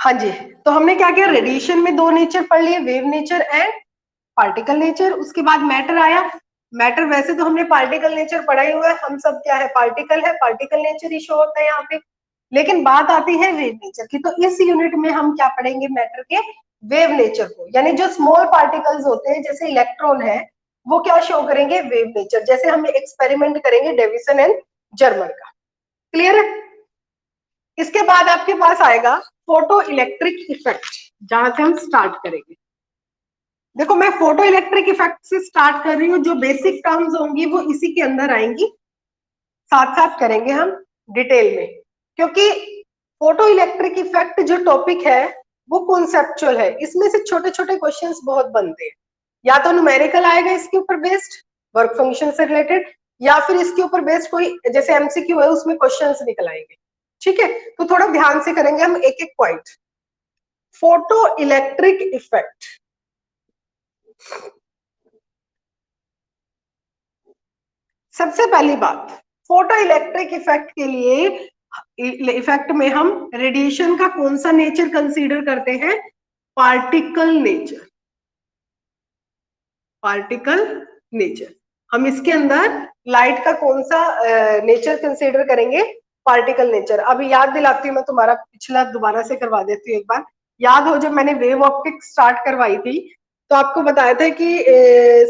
हाँ जी, तो हमने क्या किया, रेडिएशन में दो नेचर पढ़ लिए, wave nature and particle nature. उसके बाद मैटर आया। मैटर वैसे तो हमने पार्टिकल नेचर पढ़ा ही हुआ है, हम सब क्या है, पार्टिकल है, पार्टिकल नेचर ही शो होता है यहाँ पे। लेकिन बात आती है वेव नेचर की, तो इस यूनिट में हम क्या पढ़ेंगे, मैटर के वेव नेचर को, यानी जो स्मॉल पार्टिकल्स होते हैं जैसे इलेक्ट्रॉन है, वो क्या शो करेंगे, वेव नेचर। जैसे हम एक्सपेरिमेंट करेंगे डेविसन एंड जर्मर का। क्लियर है। इसके बाद आपके पास आएगा फोटो इलेक्ट्रिक इफेक्ट, जहां से हम स्टार्ट करेंगे। देखो मैं फोटो इलेक्ट्रिक इफेक्ट से स्टार्ट कर रही हूँ, जो बेसिक टर्म्स होंगी वो इसी के अंदर आएंगी, साथ साथ करेंगे हम डिटेल में, क्योंकि फोटो इलेक्ट्रिक इफेक्ट जो टॉपिक है वो कॉन्सेप्चुअल है, इसमें से छोटे छोटे क्वेश्चंस बहुत बनते हैं। या तो न्यूमेरिकल आएगा इसके ऊपर बेस्ड, वर्क फंक्शन से रिलेटेड, या फिर इसके ऊपर बेस्ड कोई जैसे एमसीक्यू है उसमें क्वेश्चंस निकल आएंगे। ठीक है, तो थोड़ा ध्यान से करेंगे हम एक एक पॉइंट। फोटो इलेक्ट्रिक इफेक्ट, सबसे पहली बात, फोटो इलेक्ट्रिक इफेक्ट के लिए इफेक्ट में हम रेडिएशन का कौन सा नेचर कंसीडर करते हैं, पार्टिकल नेचर। पार्टिकल नेचर, हम इसके अंदर लाइट का कौन सा नेचर कंसीडर करेंगे, पार्टिकल नेचर। अभी याद दिलाती हूँ मैं, तुम्हारा पिछला दोबारा से करवा देती हूँ एक बार। याद हो जब मैंने वेव ऑप्टिक्स स्टार्ट करवाई थी, तो आपको बताया था कि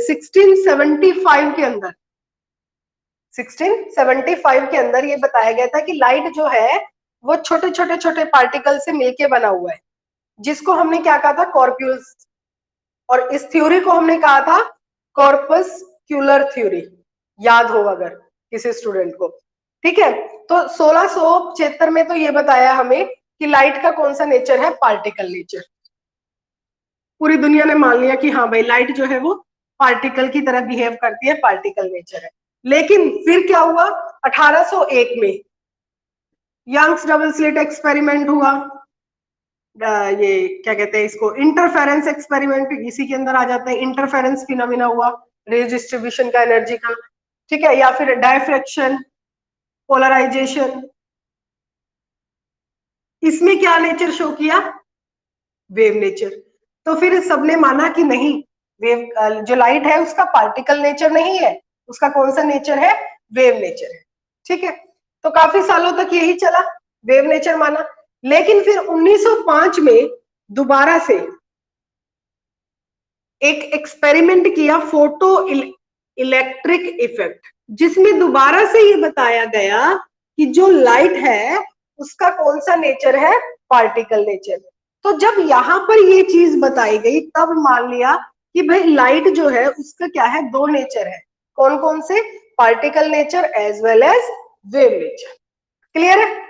1675 के अंदर 1675 के अंदर ये बताया गया था कि लाइट जो है वो छोटे छोटे छोटे पार्टिकल से मिलके बना हुआ है, जिसको हमने क्या कहा था, कॉर्प्यूल्स। और इस थ्योरी को हमने कहा था कॉर्पस्क्यूलर थ्योरी, याद हो अगर किसी स्टूडेंट को। ठीक है, तो 1675 में तो ये बताया हमें कि लाइट का कौन सा नेचर है, पार्टिकल नेचर। पूरी दुनिया ने मान लिया कि हाँ भाई लाइट जो है वो पार्टिकल की तरह बिहेव करती है, पार्टिकल नेचर है। लेकिन फिर क्या हुआ, 1801 में यंग्स डबल स्लिट एक्सपेरिमेंट हुआ, ये क्या कहते हैं इसको, इंटरफेरेंस एक्सपेरिमेंट इसी के अंदर आ जाता है। इंटरफेरेंस फिनोमिना हुआ, रेज डिस्ट्रीब्यूशन का एनर्जी का। ठीक है, या फिर डायफ्रैक्शन, पोलराइजेशन, इसमें क्या नेचर शो किया, वेव नेचर। तो फिर सबने माना कि नहीं, वेव जो लाइट है उसका पार्टिकल नेचर नहीं है, उसका कौन सा नेचर है, वेव नेचर है। ठीक है, तो काफी सालों तक यही चला, वेव नेचर माना। लेकिन फिर 1905 में दोबारा से एक एक्सपेरिमेंट किया, फोटो इलेक्ट्रिक इफेक्ट, जिसमें दोबारा से ये बताया गया कि जो लाइट है उसका कौन सा नेचर है, पार्टिकल नेचर। तो जब यहां पर ये चीज बताई गई तब मान लिया कि भाई लाइट जो है उसका क्या है, दो नेचर है। कौन कौन से, particle nature as well as wave nature. Clear है,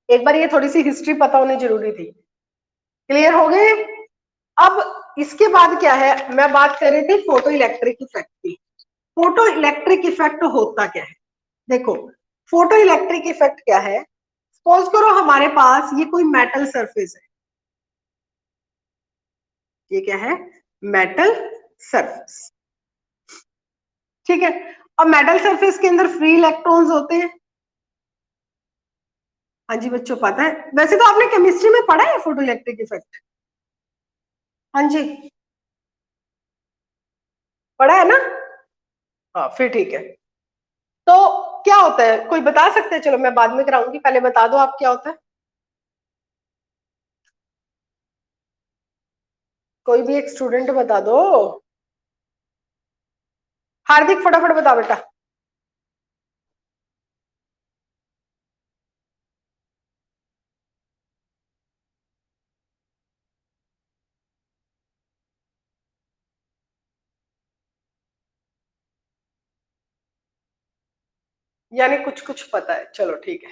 एक बार ये थोड़ी सी हिस्ट्री पता होनी जरूरी थी। क्लियर हो गए। अब इसके बाद क्या है, मैं बात कर रही थी फोटो इलेक्ट्रिक इफेक्ट की। फोटो इलेक्ट्रिक इफेक्ट होता क्या है, देखो फोटो इलेक्ट्रिक इफेक्ट क्या है। सपोज करो हमारे पास ये कोई मेटल सरफेस है, ये क्या है, मेटल सरफेस। ठीक है, अब मेटल सरफेस के अंदर फ्री इलेक्ट्रॉन्स होते हैं। हाँ जी बच्चों पता है, वैसे तो आपने केमिस्ट्री में पढ़ा है फोटो इलेक्ट्रिक इफेक्ट। हाँ जी, पढ़ा है ना। हाँ फिर ठीक है। तो क्या होता है, कोई बता सकते हैं, चलो मैं बाद में कराऊंगी, पहले बता दो आप क्या होता है। कोई भी एक स्टूडेंट बता दो। हार्दिक फटाफट बता बेटा। यानी कुछ कुछ पता है, चलो ठीक है।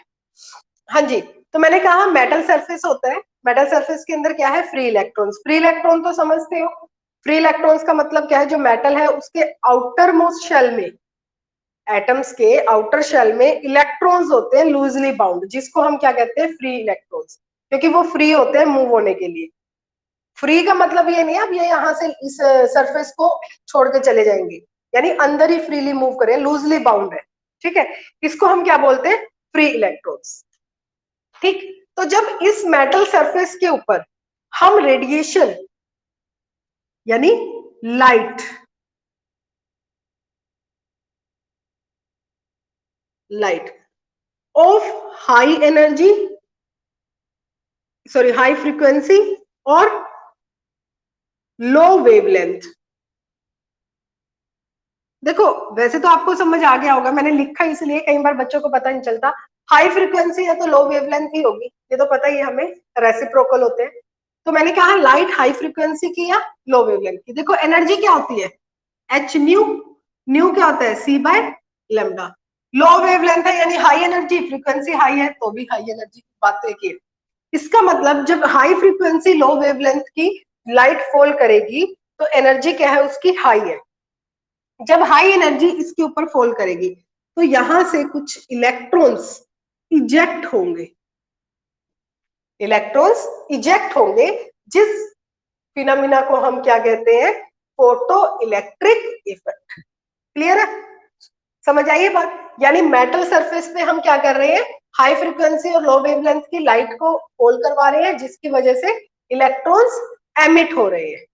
हाँ जी, तो मैंने कहा मेटल सरफेस होता है, मेटल सरफेस के अंदर क्या है, फ्री इलेक्ट्रॉन्स। फ्री इलेक्ट्रॉन तो समझते हो, फ्री इलेक्ट्रॉन्स का मतलब क्या है, जो मेटल है उसके आउटर मोस्ट शेल में, एटम्स के आउटर शेल में इलेक्ट्रॉन्स होते हैं लूजली बाउंड, जिसको हम क्या कहते हैं, फ्री इलेक्ट्रॉन्स, क्योंकि वो फ्री होते हैं मूव होने के लिए। फ्री का मतलब ये नहीं है अब ये यहाँ से इस सरफेस को छोड़ के चले जाएंगे, यानी अंदर ही फ्रीली मूव करें, लूजली बाउंड है। ठीक है, इसको हम क्या बोलते हैं, फ्री इलेक्ट्रॉन्स। ठीक, तो जब इस मेटल सरफेस के ऊपर हम रेडिएशन यानी light of high energy high frequency और लो वेवलेंथ, देखो वैसे तो आपको समझ आ गया होगा, मैंने लिखा इसलिए कई बार बच्चों को पता नहीं चलता, हाई फ्रीक्वेंसी है तो लो वेवलेंथ ही होगी, ये तो पता ही है हमें, रेसिप्रोकल होते हैं। तो मैंने कहा लाइट हाई फ्रीक्वेंसी की या लो वेवलेंथ की। देखो एनर्जी क्या होती है, एच न्यू, न्यू क्या होता है सी बाय लेमडा। लो वेवलेंथ है यानी हाई एनर्जी, फ्रीक्वेंसी हाई है तो भी हाई एनर्जी, बात तो एक ही है। इसका मतलब जब हाई फ्रीक्वेंसी लो वेवलेंथ की लाइट फॉल करेगी तो एनर्जी क्या है उसकी हाई है। जब हाई एनर्जी इसके ऊपर फॉल करेगी तो यहां से कुछ इलेक्ट्रॉन्स इजेक्ट होंगे, इलेक्ट्रॉन्स इजेक्ट होंगे, जिस फिनोमिना को हम क्या कहते हैं, फोटो इलेक्ट्रिक इफेक्ट। क्लियर है, समझ आइए बात। यानी मेटल सरफेस पे हम क्या कर रहे हैं, हाई फ्रीक्वेंसी और लो वेवलेंथ की लाइट को फॉल करवा रहे हैं, जिसकी वजह से इलेक्ट्रॉन्स एमिट हो रहे हैं।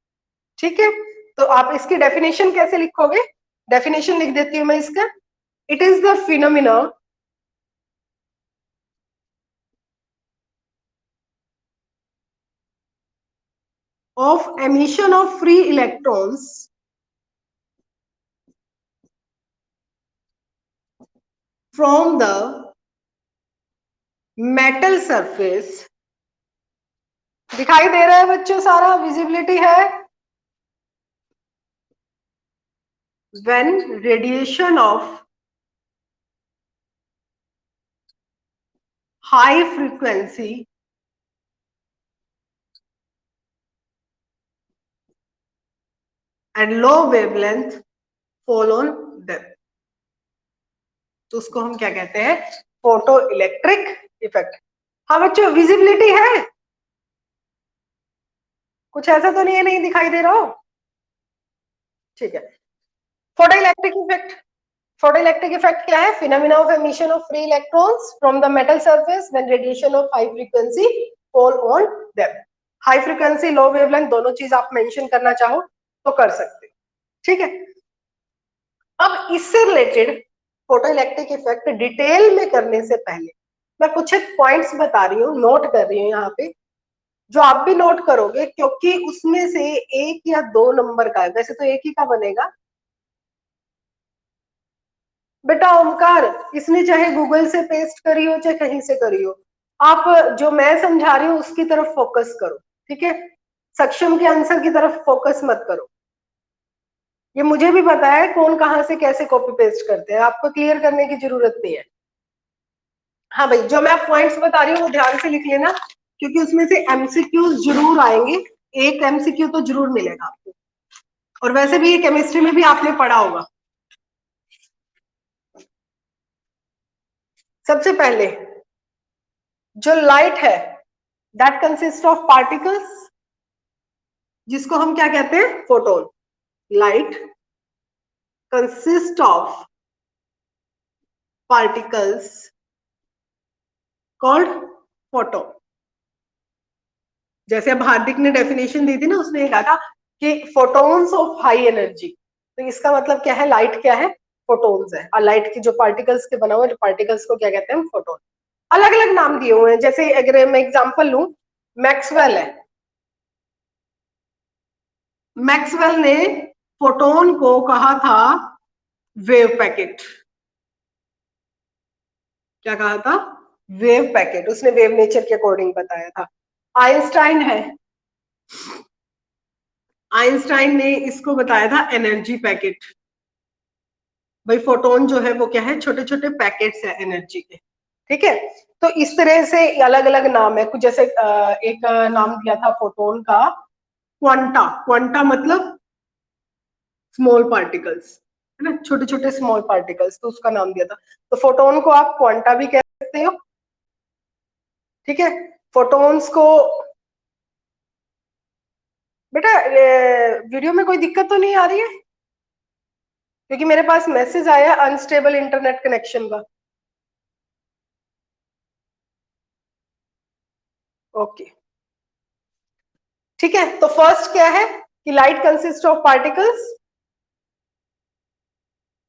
ठीक है, तो आप इसकी डेफिनेशन कैसे लिखोगे, डेफिनेशन लिख देती हूं मैं इसका। It is the phenomena of emission of free electrons from the metal surface। दिखाई दे रहा है बच्चों, सारा विजिबिलिटी है। when radiation of high frequency and low wavelength fall on them, तो उसको हम क्या कहते हैं, फोटो इलेक्ट्रिक इफेक्ट। हाँ बच्चों, विजिबिलिटी है, कुछ ऐसा तो नहीं है नहीं दिखाई दे रहा हो, ठीक है। Photo electric effect, photoelectric effect क्या है, phenomena of emission of free electrons from the metal surface when radiation of high frequency fall on them। High frequency low wavelength दोनों चीज आप मेंशन करना चाहो तो कर सकते हो, ठीक है। अब इससे related photo electric effect detail में करने से पहले मैं कुछ एक पॉइंट्स बता रही हूँ, नोट कर रही हूँ यहाँ पे, जो आप भी नोट करोगे, क्योंकि उसमें से एक या दो नंबर का है, वैसे तो एक ही का बनेगा। बेटा ओमकार, इसने चाहे गूगल से पेस्ट करी हो चाहे कहीं से करी हो, आप जो मैं समझा रही हूँ उसकी तरफ फोकस करो, ठीक है, सक्षम के आंसर की तरफ फोकस मत करो। ये मुझे भी पता है कौन कहाँ से कैसे कॉपी पेस्ट करते हैं, आपको क्लियर करने की जरूरत नहीं है। हाँ भाई, जो मैं पॉइंट्स बता रही हूँ वो ध्यान से लिख लेना, क्योंकि उसमें से एमसीक्यू जरूर आएंगे, एक एमसीक्यू तो जरूर मिलेगा आपको। और वैसे भी ये केमिस्ट्री में भी आपने पढ़ा होगा। सबसे पहले जो लाइट है दैट कंसिस्ट ऑफ पार्टिकल्स, जिसको हम क्या कहते हैं, photon. Light consist of particles called photon. जैसे अब हार्दिक ने डेफिनेशन दी थी ना, उसने कहा था कि फोटोन्स ऑफ हाई एनर्जी, तो इसका मतलब क्या है, लाइट क्या है, फोटोन्स है। और लाइट की जो पार्टिकल्स के बना हुआ है, पार्टिकल्स को क्या कहते हैं, फोटोन। अलग अलग नाम दिए हुए हैं, जैसे अगर मैं एग्जांपल लूं, मैक्सवेल है, मैक्सवेल ने फोटोन को कहा था वेव पैकेट। क्या कहा था, वेव पैकेट, उसने वेव नेचर के अकॉर्डिंग बताया था। आइंस्टाइन है, आइंस्टाइन ने इसको बताया था एनर्जी पैकेट। भाई फोटोन जो है वो क्या है, छोटे छोटे पैकेट्स है एनर्जी के, ठीक है। तो इस तरह से अलग अलग नाम है कुछ, जैसे एक नाम दिया था फोटोन का, क्वांटा। क्वांटा मतलब स्मॉल पार्टिकल्स, है ना, छोटे छोटे स्मॉल पार्टिकल्स, तो उसका नाम दिया था। तो फोटोन को आप क्वांटा भी कह सकते हो, ठीक है। फोटोन्स को, बेटा वीडियो में कोई दिक्कत तो नहीं आ रही है, क्योंकि मेरे पास मैसेज आया अनस्टेबल इंटरनेट कनेक्शन का। ओके, ठीक है। तो फर्स्ट क्या है कि light consist of particles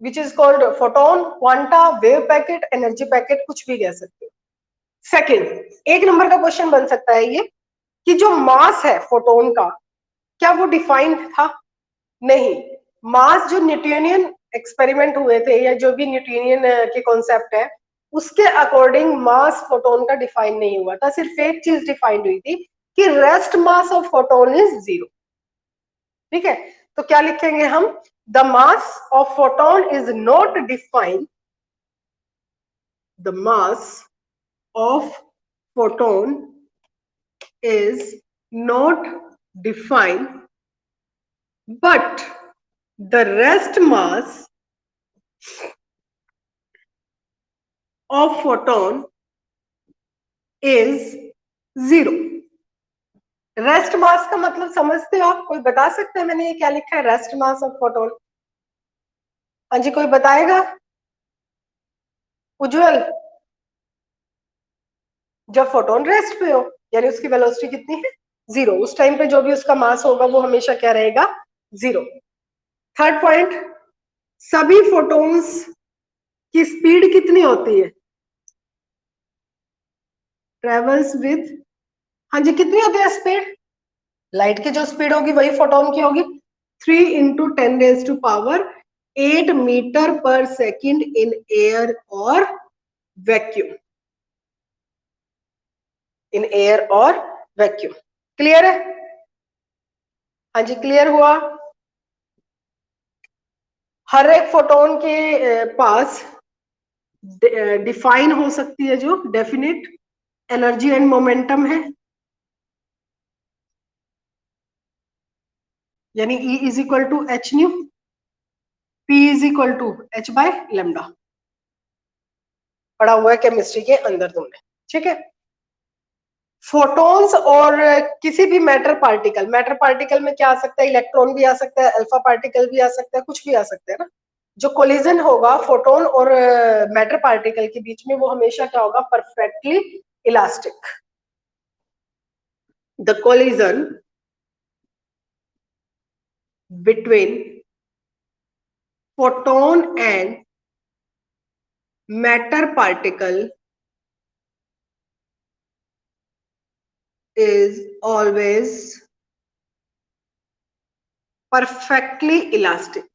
which is called photon, quanta, wave packet, energy packet, कुछ भी कह सकते हो। सेकेंड, एक नंबर का क्वेश्चन बन सकता है ये कि जो मास है फोटोन का, क्या वो डिफाइंड था? नहीं। मास जो न्यूटोनियन एक्सपेरिमेंट हुए थे या जो भी न्यूटोनियन के कॉन्सेप्ट है उसके अकॉर्डिंग मास फोटोन का डिफाइन नहीं हुआ था। सिर्फ एक चीज डिफाइंड हुई थी कि rest mass of photon is 0। ठीक है, तो क्या लिखेंगे हम? The mass of photon is not defined, the mass of photon is not defined, but the rest mass of photon is 0। Rest mass का मतलब समझते हो आप? कोई बता सकते हैं मैंने ये क्या लिखा है रेस्ट मास ऑफ फोटोन? हाँ जी, कोई बताएगा? उज्जवल, जब फोटोन रेस्ट पे हो यानी उसकी वेलोसिटी कितनी है? 0। उस टाइम पे जो भी उसका मास होगा वो हमेशा क्या रहेगा? 0। थर्ड पॉइंट, सभी फोटोन्स की स्पीड कितनी होती है? ट्रेवल्स विद, हाँ जी, कितनी होती है स्पीड? लाइट की जो स्पीड होगी वही फोटोन की होगी, 3 × 10⁻⁸ मीटर पर सेकेंड इन एयर और वैक्यूम, इन एयर और वैक्यूम। क्लियर है? हाँ जी, क्लियर हुआ। हर एक फोटोन के पास डिफाइन हो सकती है जो डेफिनेट एनर्जी एंड मोमेंटम है, यानी E is equal to h nu, P is equal to h/λ। पढ़ा हुआ है केमिस्ट्री के अंदर तुमने, ठीक है। फोटॉन्स और किसी भी मैटर पार्टिकल में क्या आ सकता है? इलेक्ट्रॉन भी आ सकता है, अल्फा पार्टिकल भी आ सकता है, कुछ भी आ सकता है ना। जो कोलिजन होगा फोटोन और मैटर पार्टिकल के बीच में वो हमेशा क्या होगा? Perfectly elastic. The collision between photon and matter particle is always perfectly elastic।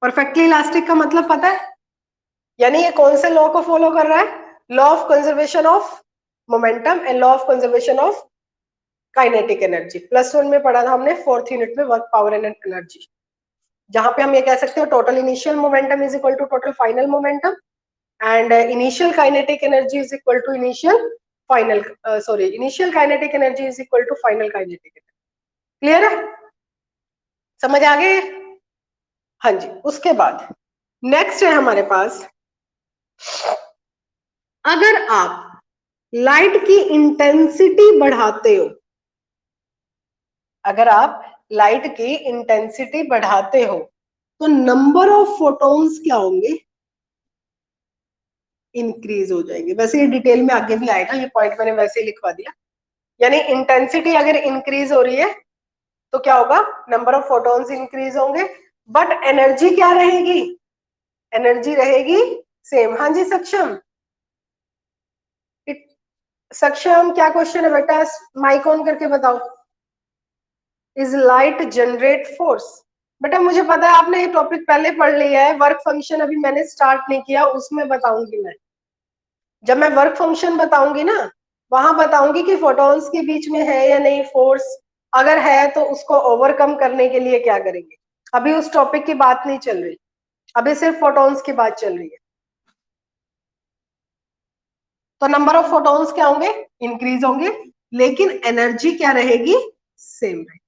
Perfectly elastic का मतलब पता है? यानी ये कौन से लॉ को फॉलो कर रहा है? Law of conservation of momentum and law of conservation of kinetic energy. +1 में पढ़ा था हमने, 4th यूनिट में, वर्क, पावर एंड एनर्जी, जहां पे हम ये कह सकते हो total initial momentum is equal to total final momentum and initial kinetic energy is equal to initial final, sorry, initial kinetic energy is equal to final kinetic energy. Clear है? समझ आ गए? हाँ जी। उसके बाद नेक्स्ट है हमारे पास, अगर आप लाइट की इंटेंसिटी बढ़ाते हो, अगर आप लाइट की इंटेंसिटी बढ़ाते हो तो नंबर ऑफ फोटॉन्स क्या होंगे? इंक्रीज हो जाएंगे। वैसे ये डिटेल में आगे भी आएगा, ये पॉइंट मैंने वैसे ही लिखवा दिया। यानी इंटेंसिटी अगर इंक्रीज हो रही है तो क्या होगा? नंबर ऑफ फोटॉन्स इंक्रीज होंगे, बट एनर्जी क्या रहेगी? एनर्जी रहेगी सेम। हाँ जी सक्षम, सक्षम क्या क्वेश्चन है बेटा? माइक ऑन करके बताओ। Is light generate force? बेटा मुझे पता है आपने ये टॉपिक पहले पढ़ लिया है, वर्क फंक्शन अभी मैंने स्टार्ट नहीं किया, उसमें बताऊंगी मैं। जब मैं वर्क फंक्शन बताऊंगी ना, वहां बताऊंगी कि फोटॉन्स के बीच में है या नहीं फोर्स, अगर है तो उसको ओवरकम करने के लिए क्या करेंगे। अभी उस टॉपिक की बात नहीं चल रही, अभी सिर्फ फोटॉन्स की बात चल रही है। तो नंबर ऑफ फोटॉन्स क्या होंगे? इंक्रीज होंगे, लेकिन एनर्जी क्या रहेगी? सेम रहेगी।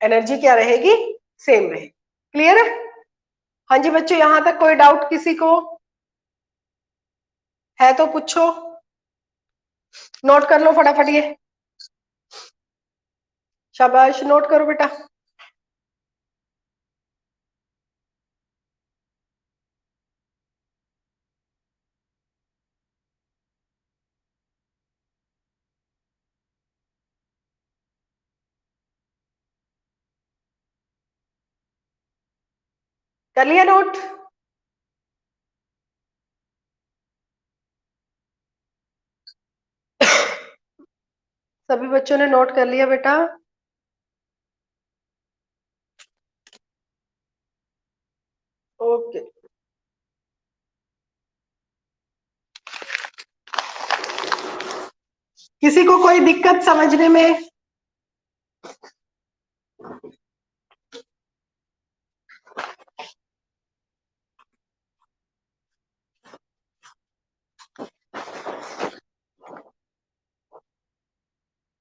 एनर्जी क्या रहेगी? सेम रहेगी। क्लियर है? हाँ जी बच्चों, यहां तक कोई डाउट किसी को है तो पूछो, नोट कर लो फटाफट ये। शाबाश, नोट करो बेटा। कर लिया नोट? सभी बच्चों ने नोट कर लिया बेटा? ओके। किसी को कोई दिक्कत समझने में?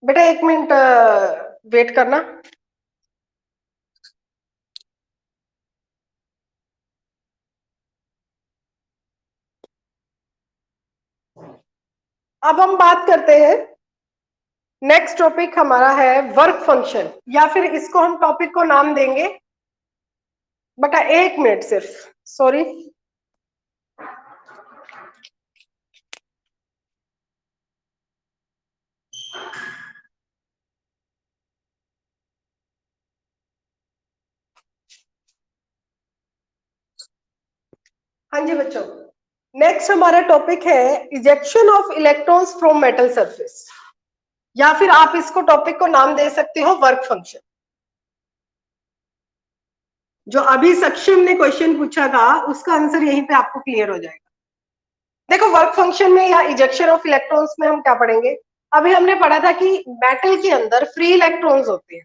बेटा 1 मिनट वेट करना। अब हम बात करते हैं, नेक्स्ट टॉपिक हमारा है वर्क फंक्शन, या फिर इसको हम टॉपिक को नाम देंगे बेटा, 1 मिनट सिर्फ, सॉरी। हाँ जी बच्चों, नेक्स्ट हमारा टॉपिक है ejection of electrons from metal surface, या फिर आप इसको टॉपिक को नाम दे सकते हो वर्क फंक्शन। जो अभी सक्षम ने क्वेश्चन पूछा था उसका आंसर यहीं पे आपको क्लियर हो जाएगा। देखो वर्क फंक्शन में या इजेक्शन ऑफ इलेक्ट्रॉन्स में हम क्या पढ़ेंगे, अभी हमने पढ़ा था कि मेटल के अंदर फ्री इलेक्ट्रॉन्स होते हैं,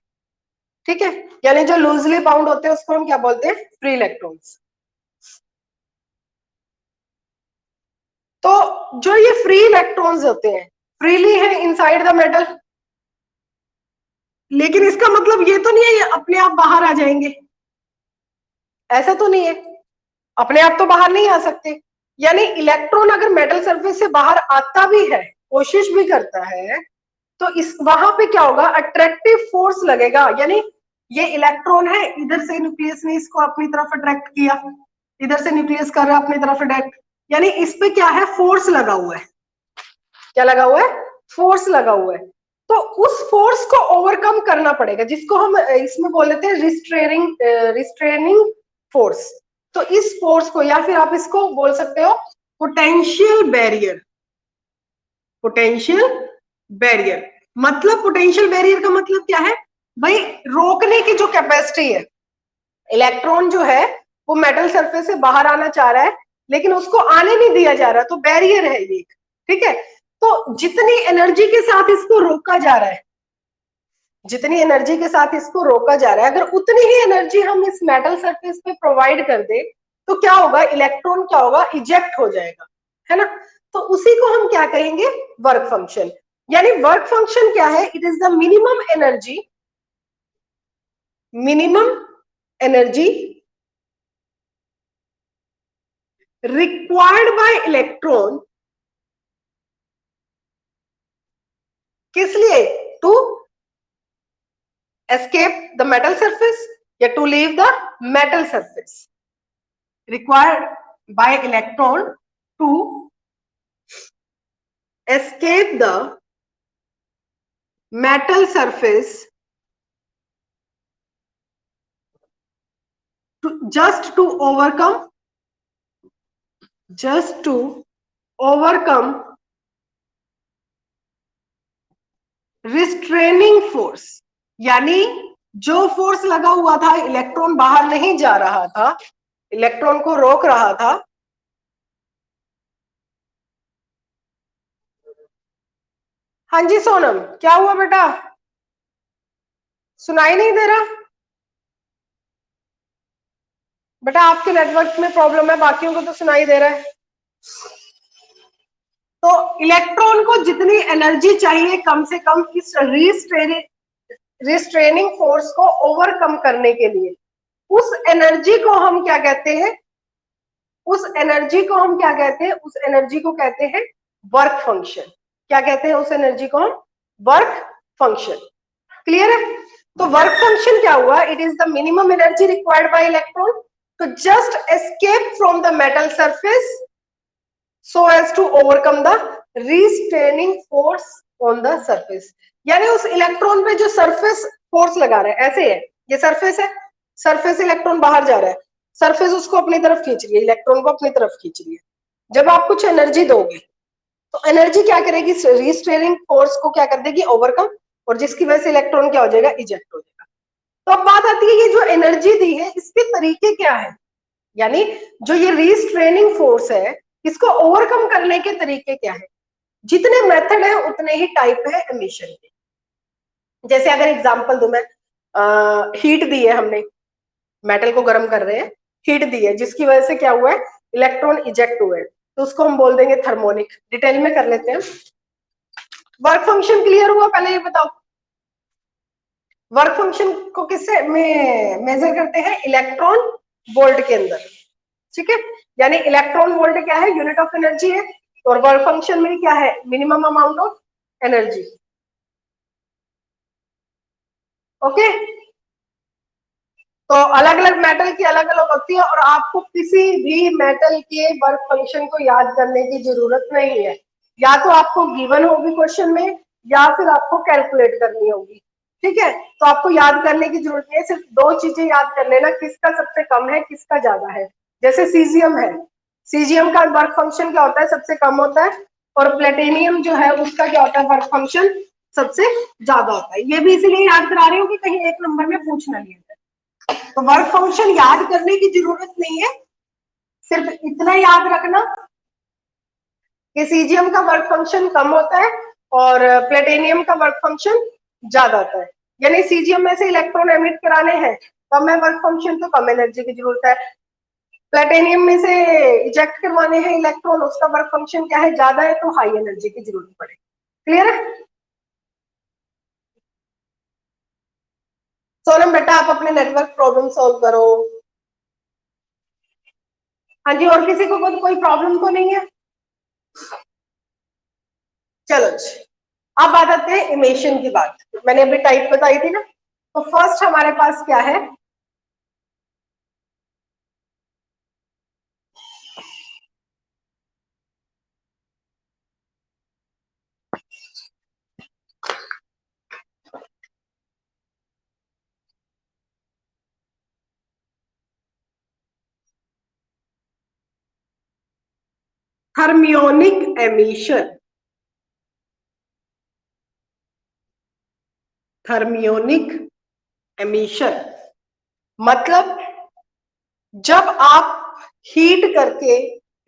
ठीक है, यानी जो लूजली बाउंड होते हैं उसको हम क्या बोलते हैं, फ्री इलेक्ट्रॉन्स। तो जो ये फ्री इलेक्ट्रॉन्स होते हैं, फ्रीली है इनसाइड द मेटल, लेकिन इसका मतलब ये तो नहीं है ये अपने आप बाहर आ जाएंगे, ऐसा तो नहीं है, अपने आप तो बाहर नहीं आ सकते। यानी इलेक्ट्रॉन अगर मेटल सरफेस से बाहर आता भी है, कोशिश भी करता है, तो इस वहां पे क्या होगा, अट्रैक्टिव फोर्स लगेगा। यानी ये इलेक्ट्रॉन है, इधर से न्यूक्लियस ने इसको अपनी तरफ अट्रैक्ट किया, इधर से न्यूक्लियस कर रहा है अपनी तरफ अट्रैक्ट, यानी इस पे क्या है, फोर्स लगा हुआ है। क्या लगा हुआ है, फोर्स लगा हुआ है। तो उस फोर्स को ओवरकम करना पड़ेगा, जिसको हम इसमें बोल देते हैं रिस्ट्रेनिंग फोर्स। तो इस फोर्स को, या फिर आप इसको बोल सकते हो पोटेंशियल बैरियर। पोटेंशियल बैरियर मतलब, पोटेंशियल बैरियर का मतलब क्या है भाई, रोकने की जो कैपेसिटी है, इलेक्ट्रॉन जो है वो मेटल सरफेस से बाहर आना चाह रहा है लेकिन उसको आने नहीं दिया जा रहा, तो बैरियर है ये, ठीक है। तो जितनी एनर्जी के साथ इसको रोका जा रहा है, जितनी एनर्जी के साथ इसको रोका जा रहा है, अगर उतनी ही एनर्जी हम इस मेटल सरफेस पे प्रोवाइड कर दे तो क्या होगा, इलेक्ट्रॉन क्या होगा, इजेक्ट हो जाएगा, है ना। तो उसी को हम क्या कहेंगे, वर्क फंक्शन। यानी वर्क फंक्शन क्या है, it is the minimum energy required by electron, किस लिए, to escape the metal surface या to leave the metal surface, required by electron to escape the metal surface, to just to overcome restraining force। यानी जो force लगा हुआ था, electron बाहर नहीं जा रहा था, इलेक्ट्रॉन को रोक रहा था। हाँ जी सोनम, क्या हुआ बेटा, सुनाई नहीं दे रहा? बेटा आपके नेटवर्क में प्रॉब्लम है, बाकियों को तो सुनाई दे रहा है। तो इलेक्ट्रॉन को जितनी एनर्जी चाहिए कम से कम इस रिस्ट्रेनिंग फोर्स को ओवरकम करने के लिए, उस एनर्जी को हम क्या कहते हैं, उस एनर्जी को हम क्या कहते हैं, उस एनर्जी को कहते हैं वर्क फंक्शन। क्या कहते हैं उस एनर्जी को हम, वर्क फंक्शन। क्लियर है? तो वर्क फंक्शन क्या हुआ, it is the minimum energy required by electron to just escape from the metal surface so as to overcome the restraining force on the surface। यानी उस electron पे जो surface force लगा रहा है, ऐसे है, ये सरफेस है, सरफेस इलेक्ट्रॉन बाहर जा रहा है, सरफेस उसको अपनी तरफ खींच रही है, इलेक्ट्रॉन को अपनी तरफ खींच रही है। जब आप कुछ एनर्जी दोगे तो एनर्जी क्या करेगी, रिस्ट्रेनिंग फोर्स को क्या कर देगी, ओवरकम, और जिसकी वजह से इलेक्ट्रॉन क्या हो जाएगा, इजेक्ट हो जाएगा। तो अब बात आती है ये जो एनर्जी दी है इसके तरीके क्या है, यानी जो ये रिस्ट्रेनिंग फोर्स है इसको ओवरकम करने के तरीके क्या है। जितने मेथड है उतने ही टाइप है एमिशन के। जैसे अगर एग्जांपल दूं मैं, हीट दी है हमने, मेटल को गर्म कर रहे हैं, हीट दी है जिसकी वजह से क्या हुआ है, इलेक्ट्रॉन इजेक्ट हुए, तो उसको हम बोल देंगे थर्मोनिक। डिटेल में कर लेते हैं। वर्क फंक्शन क्लियर हुआ, पहले ये बताओ वर्क फंक्शन को किससे में मेजर करते हैं, इलेक्ट्रॉन वोल्ट के अंदर, ठीक है। यानी इलेक्ट्रॉन वोल्ट क्या है, यूनिट ऑफ एनर्जी है, और वर्क फंक्शन में क्या है, minimum amount of energy. Okay, तो अलग अलग मेटल की अलग अलग होती है, और आपको किसी भी मेटल के वर्क फंक्शन को याद करने की जरूरत नहीं है, या तो आपको गिवन होगी क्वेश्चन में या फिर आपको कैलकुलेट करनी होगी, ठीक है। तो आपको याद करने की जरूरत नहीं है, सिर्फ दो चीजें याद कर लेना, किसका सबसे कम है किसका ज्यादा है। जैसे सीजियम है, सीजियम का वर्क फंक्शन क्या होता है, सबसे कम होता है, और प्लेटिनियम जो है उसका क्या होता है, वर्क फंक्शन सबसे ज्यादा होता है। ये भी इसीलिए याद करा रही हूँ कि कहीं एक नंबर में पूछना नहीं है। तो वर्क फंक्शन याद करने की जरूरत नहीं है, सिर्फ इतना याद रखना कि सीजियम का वर्क फंक्शन कम होता है और प्लेटिनियम का वर्क फंक्शन ज्यादा होता है। यानी सीजियम में से इलेक्ट्रॉन एमिट कराने हैं, कम है वर्क फंक्शन तो कम एनर्जी की जरूरत है। प्लेटिनियम में से इजेक्ट करवाने हैं इलेक्ट्रॉन, उसका वर्क फंक्शन क्या है, ज्यादा है, तो हाई एनर्जी की जरूरत पड़ेगी। क्लियर है। सोनम बेटा आप अपने नेटवर्क प्रॉब्लम सॉल्व करो। हाँ जी, और किसी को कोई प्रॉब्लम तो नहीं है। चलो जी, अब बात आते हैं इमेशन की बात। मैंने अभी टाइप बताई थी ना, तो फर्स्ट हमारे पास क्या है, थर्मियोनिक एमिशन। थर्मियोनिक एमिशन मतलब जब आप हीट करके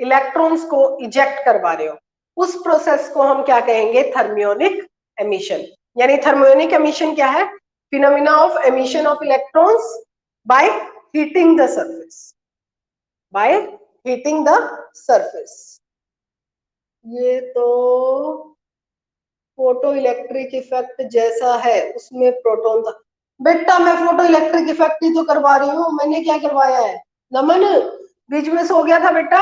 इलेक्ट्रॉन्स को इजेक्ट करवा रहे हो, उस प्रोसेस को हम क्या कहेंगे, थर्मियोनिक एमिशन। यानी थर्मियोनिक एमिशन क्या है, phenomena of emission of electrons by heating the surface, by heating the surface. ये तो फोटो इलेक्ट्रिक इफेक्ट जैसा है, उसमें प्रोटॉन था। बेटा मैं फोटो इलेक्ट्रिक इफेक्ट ही तो करवा रही हूँ, मैंने क्या करवाया है, नमन बीच में सो गया था बेटा।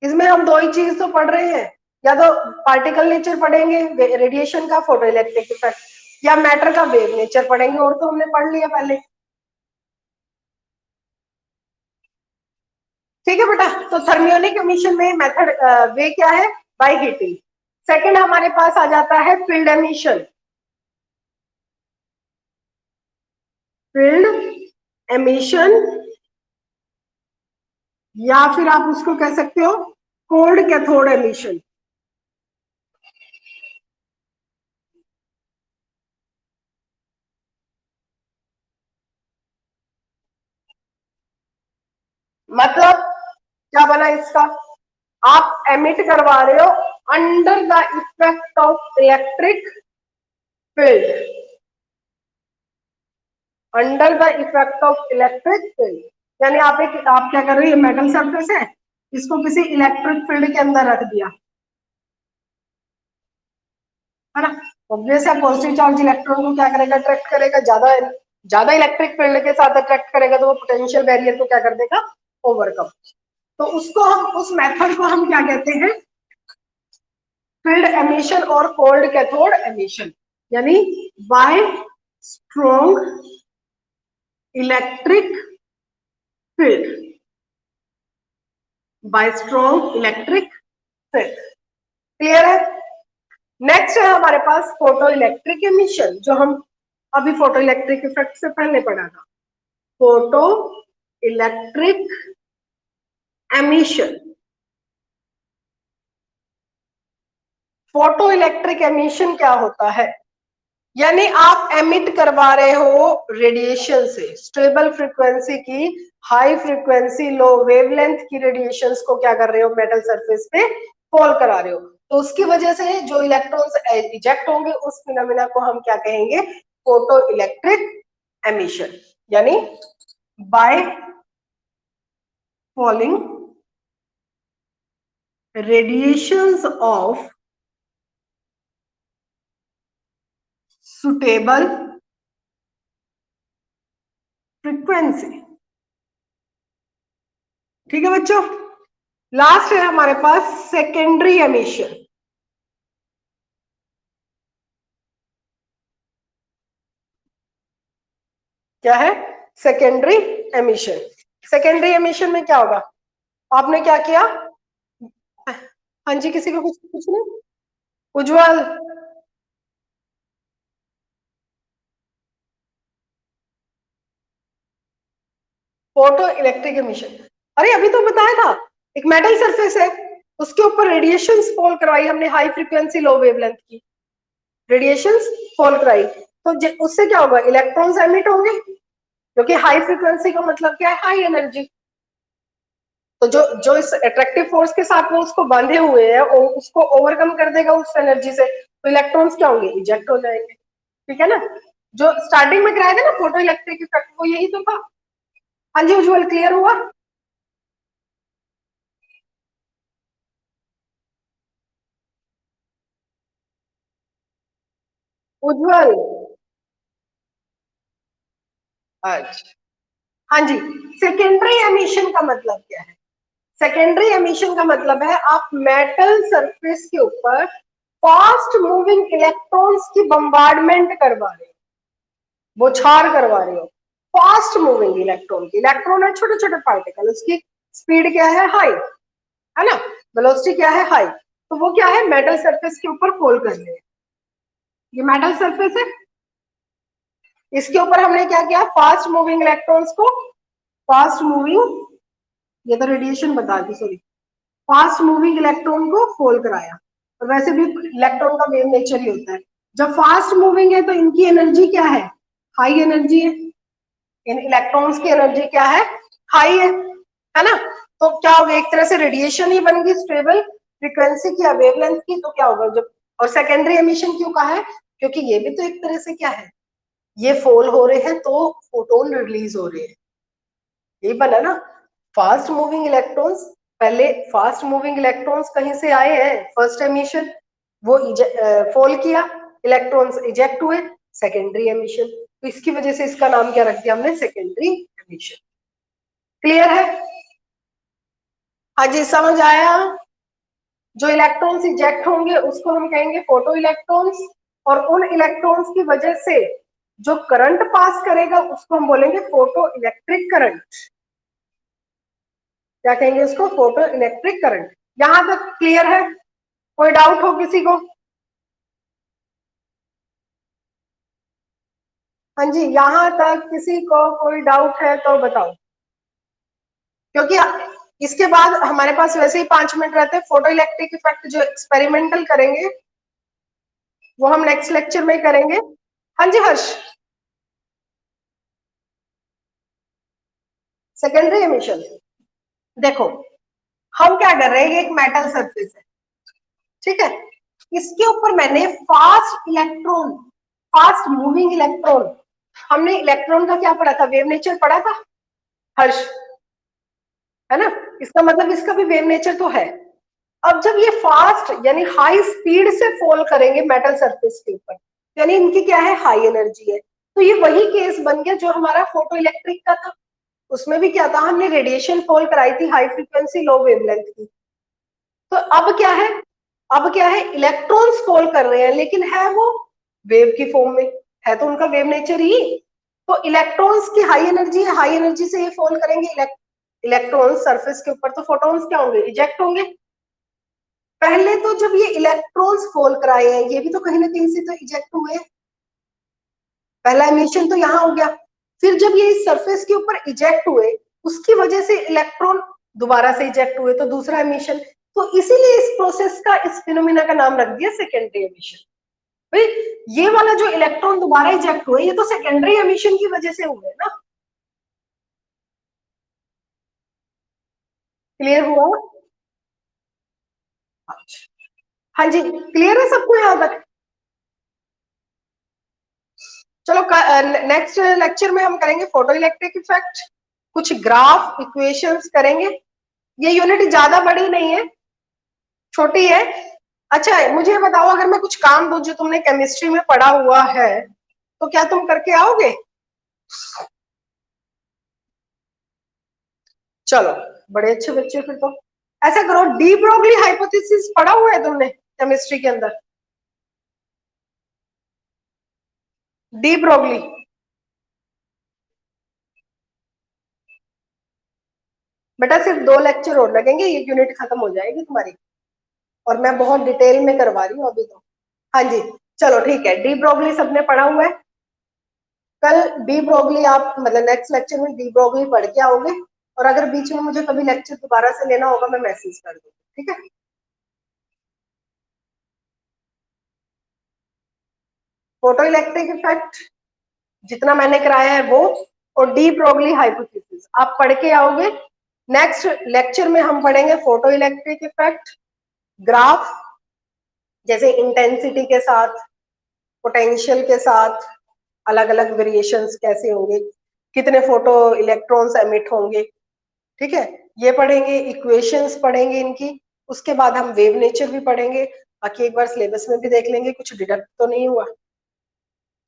इसमें हम दो ही चीज तो पढ़ रहे हैं, या तो पार्टिकल नेचर पढ़ेंगे रेडिएशन का, फोटो इलेक्ट्रिक इफेक्ट, या मैटर का वेव नेचर पढ़ेंगे, और तो हमने पढ़ लिया पहले। ठीक है बेटा, तो थर्मियोनिक एमिशन में मेथड वे क्या है, बाय हीटिंग। सेकंड हमारे पास आ जाता है फील्ड एमिशन। फील्ड एमिशन, या फिर आप उसको कह सकते हो कोल्ड कैथोड एमिशन। मतलब क्या बना इसका, आप एमिट करवा रहे हो under the effect of electric field, under the effect of electric field. यानी आप क्या कर रहे हो, ये मेटल सरफेस है, इसको किसी इलेक्ट्रिक फील्ड के अंदर रख दिया, है ना। ऑब्वियस है, पॉजिटिव चार्ज इलेक्ट्रॉन को क्या करेगा, अट्रैक्ट करेगा, ज्यादा ज्यादा इलेक्ट्रिक फील्ड के साथ अट्रैक्ट करेगा तो वो पोटेंशियल बैरियर को क्या कर देगा, ओवरकम। तो उसको हम, उस मेथड को हम क्या कहते हैं, फील्ड एमिशन और कोल्ड कैथोड एमिशन। यानी bye strong electric field, bye strong electric field. Clear है। नेक्स्ट है हमारे पास फोटो इलेक्ट्रिक एमिशन, जो हम अभी फोटो इलेक्ट्रिक इफेक्ट से पहले पढ़ा था, photo electric emission. Photo electric emission क्या होता है? यानी आप एमिट करवा रहे हो रेडिएशन से, स्टेबल फ्रीक्वेंसी की हाई फ्रीक्वेंसी लो वेवलेंथ की रेडिएशंस को क्या कर रहे हो, मेटल सरफेस पे फॉल करा रहे हो, तो उसकी वजह से जो इलेक्ट्रॉन्स इजेक्ट होंगे उस फिनोमेना को हम क्या कहेंगे, फोटो इलेक्ट्रिक एमिशन। यानी by falling radiations of suitable frequency. ठीक है बच्चों, लास्ट है हमारे पास सेकेंडरी एमिशन। क्या है? Secondary emission. सेकेंडरी एमिशन में क्या होगा, आपने क्या किया? हाँ जी, किसी को कुछ पूछना? उज्जवल, फोटो इलेक्ट्रिक एमिशन, अरे अभी तो बताया था, एक मेटल सरफेस है, उसके ऊपर रेडिएशन फॉल करवाई हमने, हाई फ्रीक्वेंसी लो वेवलेंथ की रेडिएशन फॉल कराई, तो उससे क्या होगा, इलेक्ट्रॉन्स एमिट होंगे, क्योंकि हाई फ्रीक्वेंसी का मतलब क्या है, हाई एनर्जी। तो जो जो इस अट्रैक्टिव फोर्स के साथ वो उसको बांधे हुए है और उसको ओवरकम कर देगा उस एनर्जी से, तो इलेक्ट्रॉन्स क्या होंगे, इजेक्ट हो जाएंगे। ठीक है ना? जो स्टार्टिंग में कराया था ना फोटो इलेक्ट्रिक इफेक्ट, वो यही तो था। हाँ जी उज्जवल, क्लियर हुआ? उज्जवल, अच्छा, हाँ जी। सेकेंडरी एमिशन का मतलब क्या है? सेकेंडरी एमिशन का मतलब है आप मेटल सरफेस के ऊपर फास्ट मूविंग इलेक्ट्रॉन्स की बम्बार्डमेंट करवा रहे हो, बौछार करवा रहे हो, फास्ट मूविंग इलेक्ट्रॉन की, इलेक्ट्रॉन है छोटे छोटे पार्टिकल, उसकी स्पीड क्या है, हाई, है ना, वेलोसिटी क्या है, हाई, तो वो क्या है, मेटल सरफेस के ऊपर फॉल कर रहे हैं। ये मेटल सरफेस है, इसके ऊपर हमने क्या किया, फास्ट मूविंग इलेक्ट्रॉन्स को, फास्ट मूविंग, ये तो रेडिएशन बता दी, सॉरी, फास्ट मूविंग इलेक्ट्रॉन को फॉल कराया। और वैसे भी इलेक्ट्रॉन का वेव नेचर ही होता है, जब फास्ट मूविंग है तो इनकी एनर्जी क्या है, हाई एनर्जी है, इन इलेक्ट्रॉन्स की एनर्जी क्या है, हाई है ना? तो क्या होगा, एक तरह से रेडिएशन ही बन गई स्टेबल फ्रीक्वेंसी की या वेवलेंथ की, तो क्या होगा जब, और सेकेंडरी एमिशन क्यों कहा है, क्योंकि ये भी तो एक तरह से क्या है, ये फॉल हो रहे हैं तो फोटोन रिलीज हो रहे हैं, ये बना ना, फास्ट मूविंग इलेक्ट्रॉन्स, पहले फास्ट मूविंग इलेक्ट्रॉन्स कहीं से आए हैं, फर्स्ट एमिशन, वो फॉल किया, इलेक्ट्रॉन्स इजेक्ट हुए, सेकेंडरी एमिशन, तो इसकी वजह से इसका नाम क्या रख दिया हमने, सेकेंडरी एमिशन। क्लियर है? हाँ जी, समझ आया? जो इलेक्ट्रॉन्स इजेक्ट होंगे उसको हम कहेंगे फोटो इलेक्ट्रॉन्स, और उन इलेक्ट्रॉन्स की वजह से जो करंट पास करेगा उसको हम बोलेंगे फोटो इलेक्ट्रिक करंट। क्या कहेंगे उसको, फोटो इलेक्ट्रिक करंट। यहां तक क्लियर है? कोई डाउट हो किसी को? हाँ जी, यहां तक किसी को कोई डाउट है तो बताओ, क्योंकि इसके बाद हमारे पास वैसे ही 5 मिनट रहते हैं, फोटो इलेक्ट्रिक इफेक्ट जो एक्सपेरिमेंटल करेंगे वो हम नेक्स्ट लेक्चर में करेंगे। हाँ जी हर्ष, सेकेंडरी एमिशन, देखो हम क्या कर रहे हैं, ये एक मेटल सरफेस है, ठीक है, इसके ऊपर मैंने fast electron, fast moving electron, हमने इलेक्ट्रॉन का क्या पढ़ा था, वेव नेचर पढ़ा था हर्ष, है ना, इसका मतलब इसका भी वेव नेचर तो है। अब जब ये फास्ट यानी हाई स्पीड से फॉल करेंगे मेटल सरफेस के ऊपर, यानी इनकी क्या है, हाई एनर्जी है, तो ये वही केस बन गया जो हमारा फोटो इलेक्ट्रिक का था, उसमें भी क्या था, हमने रेडिएशन फॉल कराई थी हाई फ्रीक्वेंसी लो वेवलेंथ की, तो अब क्या है, अब क्या है, इलेक्ट्रॉन्स फॉल कर रहे हैं लेकिन है वो वेव की फॉर्म में, है तो उनका वेव नेचर ही, तो इलेक्ट्रॉन्स की हाई एनर्जी है, हाई एनर्जी से ये फॉल करेंगे इलेक्ट्रॉन्स सरफेस के ऊपर, तो फोटॉन्स क्या होंगे, इजेक्ट होंगे। पहले तो जब ये इलेक्ट्रॉन्स फॉल कराए हैं, ये भी तो कहीं ना कहीं से तो इजेक्ट हुए, पहला एमिशन तो यहाँ हो गया, फिर जब ये इस सरफेस के ऊपर इजेक्ट हुए उसकी वजह से इलेक्ट्रॉन दोबारा से इजेक्ट हुए, तो दूसरा एमिशन। तो इसीलिए इस प्रोसेस का, इस फिनोमिना का नाम रख दिया सेकेंडरी एमिशन। भाई ये वाला जो इलेक्ट्रॉन दोबारा इजेक्ट हुए ये तो सेकेंडरी एमिशन की वजह से हुए ना। क्लियर हुआ? हाँ जी, क्लियर है सबको यहाँ तक? चलो नेक्स्ट लेक्चर में हम करेंगे फोटो इलेक्ट्रिक इफेक्ट, कुछ ग्राफ इक्वेशंस करेंगे। ये यूनिट ज्यादा बड़ी नहीं है, छोटी है। अच्छा मुझे बताओ, अगर मैं कुछ काम दूं जो तुमने केमिस्ट्री में पढ़ा हुआ है तो क्या तुम करके आओगे? चलो, बड़े अच्छे बच्चे फिर तो। ऐसा करो, डी ब्रोगली हाइपोथेसिस पढ़ा हुआ है तुमने केमिस्ट्री के अंदर? De Broglie. बेटा सिर्फ 2 लेक्चर और लगेंगे, ये यूनिट खत्म हो जाएगी तुम्हारी, और मैं बहुत डिटेल में करवा रही हूँ अभी तो। हाँ जी, चलो ठीक है, डी ब्रोगली सबने पढ़ा हुआ है। कल डी ब्रोगली आप मतलब नेक्स्ट लेक्चर में डी ब्रोगली पढ़ के आओगे, और अगर बीच में मुझे कभी लेक्चर दोबारा से लेना होगा मैं मैसेज कर दूंगी, ठीक है? फोटो इलेक्ट्रिक इफेक्ट जितना मैंने कराया है वो, और डी ब्रोगली हाइपोथेसिस आप पढ़ के आओगे। नेक्स्ट लेक्चर में हम पढ़ेंगे फोटो इलेक्ट्रिक इफेक्ट, ग्राफ, जैसे इंटेंसिटी के साथ, पोटेंशियल के साथ अलग अलग वेरिएशंस कैसे होंगे, कितने फोटो इलेक्ट्रॉन्स एमिट होंगे, ठीक है? ये पढ़ेंगे, इक्वेशंस पढ़ेंगे इनकी। उसके बाद हम वेव नेचर भी पढ़ेंगे। बाकी एक बार सिलेबस में भी देख लेंगे कुछ डिडक्ट तो नहीं हुआ।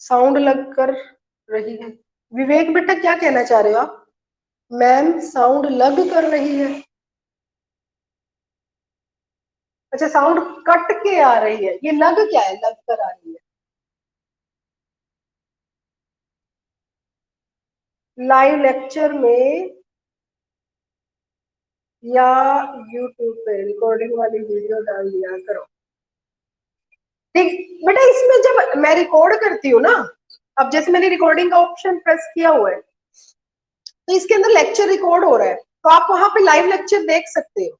साउंड लग कर रही है, विवेक बेटा क्या कहना चाह रहे हो आप? मैम साउंड लग कर रही है? अच्छा, साउंड कट के आ रही है, ये लग क्या है, लग कर आ रही है? लाइव लेक्चर में या यूट्यूब पे रिकॉर्डिंग वाली वीडियो डाल दिया करो। ठीक बेटा, इसमें जब मैं रिकॉर्ड करती हूँ ना, अब जैसे मैंने रिकॉर्डिंग का ऑप्शन प्रेस किया हुआ है तो इसके अंदर लेक्चर रिकॉर्ड हो रहा है, तो आप वहां पे लाइव लेक्चर देख सकते हो।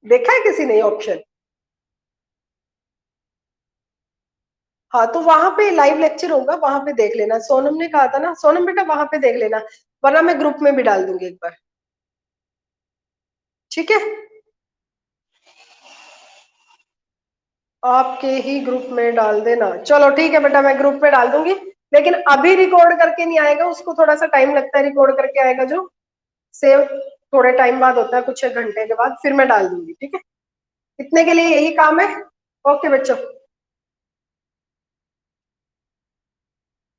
देखा है किसी ने ऑप्शन? हाँ, तो वहां पे लाइव लेक्चर होगा, वहां पे देख लेना। सोनम ने कहा था ना, सोनम बेटा वहां पे देख लेना, वरना मैं ग्रुप में भी डाल दूंगी एक बार, ठीक है? आपके ही ग्रुप में डाल देना। चलो ठीक है बेटा, मैं ग्रुप में डाल दूंगी, लेकिन अभी रिकॉर्ड करके नहीं आएगा, उसको थोड़ा सा टाइम लगता है रिकॉर्ड करके आएगा जो सेव, थोड़े टाइम बाद होता है, कुछ 1 घंटे के बाद, फिर मैं डाल दूंगी, ठीक है? इतने के लिए यही काम है। ओके बच्चों।